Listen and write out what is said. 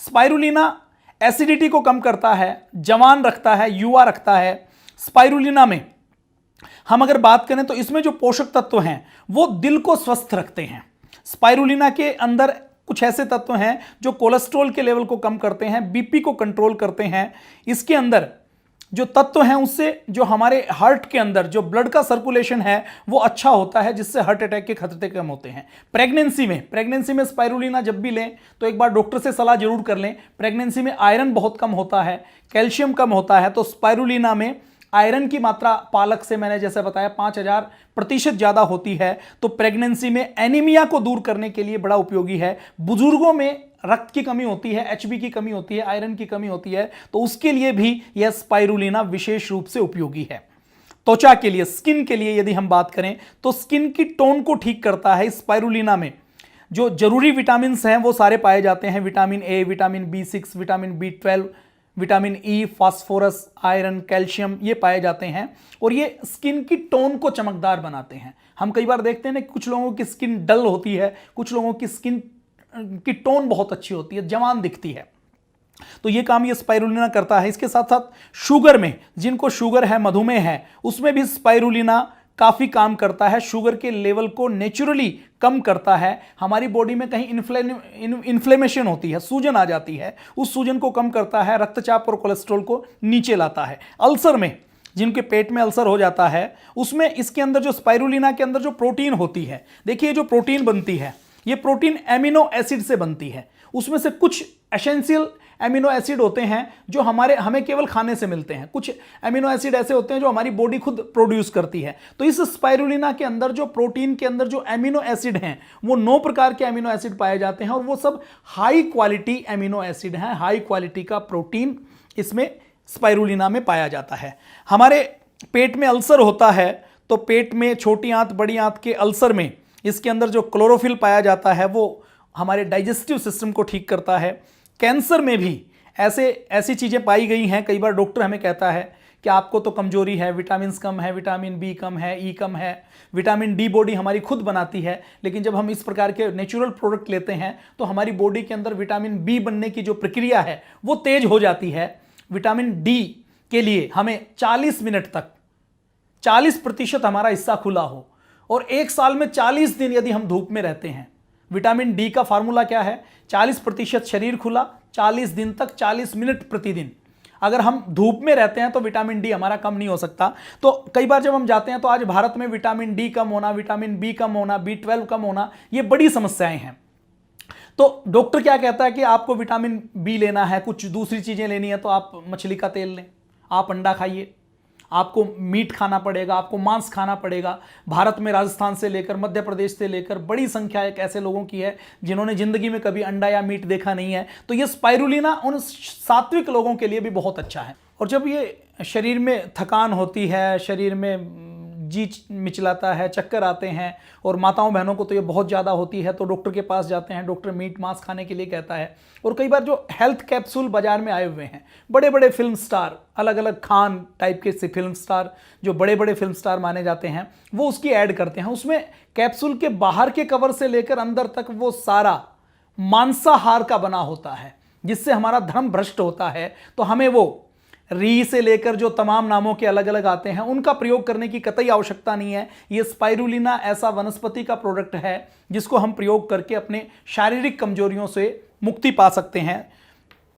Spirulina acidity को कम करता है, जवान रखता है, युवा रखता है। स्पाइरुलिना में हम अगर बात करें तो इसमें जो पोषक तत्व हैं वो दिल को स्वस्थ रखते हैं। स्पाइरुलिना के अंदर कुछ ऐसे तत्व हैं जो कोलेस्ट्रॉल के लेवल को कम करते हैं, बीपी को कंट्रोल करते हैं। इसके अंदर जो तत्व हैं उससे जो हमारे हार्ट के अंदर जो ब्लड का सर्कुलेशन है वो अच्छा होता है, जिससे हार्ट अटैक के खतरे कम होते हैं। प्रेगनेंसी में स्पाइरुलिना जब भी लें तो एक बार डॉक्टर से सलाह जरूर कर लें। प्रेगनेंसी में आयरन बहुत कम होता है, कैल्शियम कम होता है, तो स्पाइरुलिना में आयरन की मात्रा पालक से मैंने जैसे बताया 5000% ज़्यादा होती है। तो प्रेगनेंसी में एनीमिया को दूर करने के लिए बड़ा उपयोगी है। बुजुर्गों में रक्त की कमी होती है, एचबी की कमी होती है, आयरन की कमी होती है, तो उसके लिए भी यह स्पाइरुलिना विशेष रूप से उपयोगी है। त्वचा के लिए, स्किन के लिए यदि हम बात करें तो स्किन की टोन को ठीक करता है। स्पाइरुलिना में जो जरूरी विटामिन हैं वो सारे पाए जाते हैं। Vitamin A, vitamin B6, vitamin B12, vitamin E, phosphorus, iron, calcium, ये पाए जाते हैं और ये स्किन की टोन को चमकदार बनाते हैं। हम कई बार देखते हैं ना कुछ लोगों की स्किन डल होती है, कुछ लोगों की स्किन की टोन बहुत अच्छी होती है, जवान दिखती है, तो ये काम ये स्पाइरुलिना करता है। इसके साथ साथ शुगर में, जिनको शुगर है, मधुमेह है, उसमें भी स्पाइरुलिना काफी काम करता है। शुगर के लेवल को नेचुरली कम करता है। हमारी बॉडी में कहीं इन्फ्लेमेशन होती है, सूजन आ जाती है, उस सूजन को कम करता है, रक्तचाप और कोलेस्ट्रॉल को नीचे लाता है। अल्सर में, जिनके पेट में अल्सर हो जाता है, उसमें इसके अंदर जो स्पाइरुलिना के अंदर जो प्रोटीन होती है, देखिए जो प्रोटीन बनती है ये प्रोटीन एमिनो एसिड से बनती है। उसमें से कुछ एसेंशियल एमिनो एसिड होते हैं जो हमें केवल खाने से मिलते हैं, कुछ एमिनो एसिड ऐसे होते हैं जो हमारी बॉडी खुद प्रोड्यूस करती है। तो इस स्पाइरुलिना के अंदर जो प्रोटीन के अंदर जो एमिनो एसिड हैं वो 9 प्रकार के एमिनो एसिड पाए जाते हैं और वो सब हाई क्वालिटी एमिनो एसिड हैं। हाई क्वालिटी का प्रोटीन इसमें स्पाइरुलिना में पाया जाता है। हमारे पेट में अल्सर होता है तो पेट में छोटी आंत बड़ी आंत के अल्सर में इसके अंदर जो क्लोरोफिल पाया जाता है वो हमारे डाइजेस्टिव सिस्टम को ठीक करता है। कैंसर में भी ऐसी चीज़ें पाई गई हैं। कई बार डॉक्टर हमें कहता है कि आपको तो कमजोरी है, विटामिन कम है, विटामिन बी कम है, ई कम है, विटामिन डी बॉडी हमारी खुद बनाती है, लेकिन जब हम इस प्रकार के नेचुरल प्रोडक्ट लेते हैं तो हमारी बॉडी के अंदर विटामिन बी बनने की जो प्रक्रिया है वो तेज हो जाती है। विटामिन डी के लिए हमें 40 मिनट तक 40% हमारा हिस्सा खुला हो और 1 साल में 40 दिन यदि हम धूप में रहते हैं। विटामिन डी का फार्मूला क्या है? 40% शरीर खुला, 40 दिन तक 40 मिनट प्रतिदिन। अगर हम धूप में रहते हैं तो विटामिन डी हमारा कम नहीं हो सकता। तो कई बार जब हम जाते हैं तो आज भारत में विटामिन डी कम होना, विटामिन बी कम होना, B12 कम होना, ये बड़ी समस्याएं हैं। तो डॉक्टर क्या कहता है कि आपको विटामिन बी लेना है, कुछ दूसरी चीजें लेनी है तो आप मछली का तेल लें, आप अंडा खाइए, आपको मीट खाना पड़ेगा, आपको मांस खाना पड़ेगा। भारत में राजस्थान से लेकर मध्य प्रदेश से लेकर बड़ी संख्या एक ऐसे लोगों की है जिन्होंने जिंदगी में कभी अंडा या मीट देखा नहीं है। तो ये स्पाइरुलिना उन सात्विक लोगों के लिए भी बहुत अच्छा है। और जब ये शरीर में थकान होती है, शरीर में जी मिचलाता है, चक्कर आते हैं, और माताओं बहनों को तो ये बहुत ज़्यादा होती है, तो डॉक्टर के पास जाते हैं, डॉक्टर मीट मांस खाने के लिए कहता है। और कई बार जो हेल्थ कैप्सूल बाजार में आए हुए हैं, बड़े बड़े फिल्म स्टार, अलग अलग खान टाइप के से फिल्म स्टार, जो बड़े बड़े फिल्म स्टार माने जाते हैं, वो उसकी ऐड करते हैं। उसमें कैप्सूल के बाहर के कवर से लेकर अंदर तक वो सारा मांसाहार का बना होता है, जिससे हमारा धर्म भ्रष्ट होता है। तो हमें वो री से लेकर जो तमाम नामों के अलग अलग आते हैं उनका प्रयोग करने की कतई आवश्यकता नहीं है। ये स्पाइरुलिना ऐसा वनस्पति का प्रोडक्ट है जिसको हम प्रयोग करके अपने शारीरिक कमजोरियों से मुक्ति पा सकते हैं।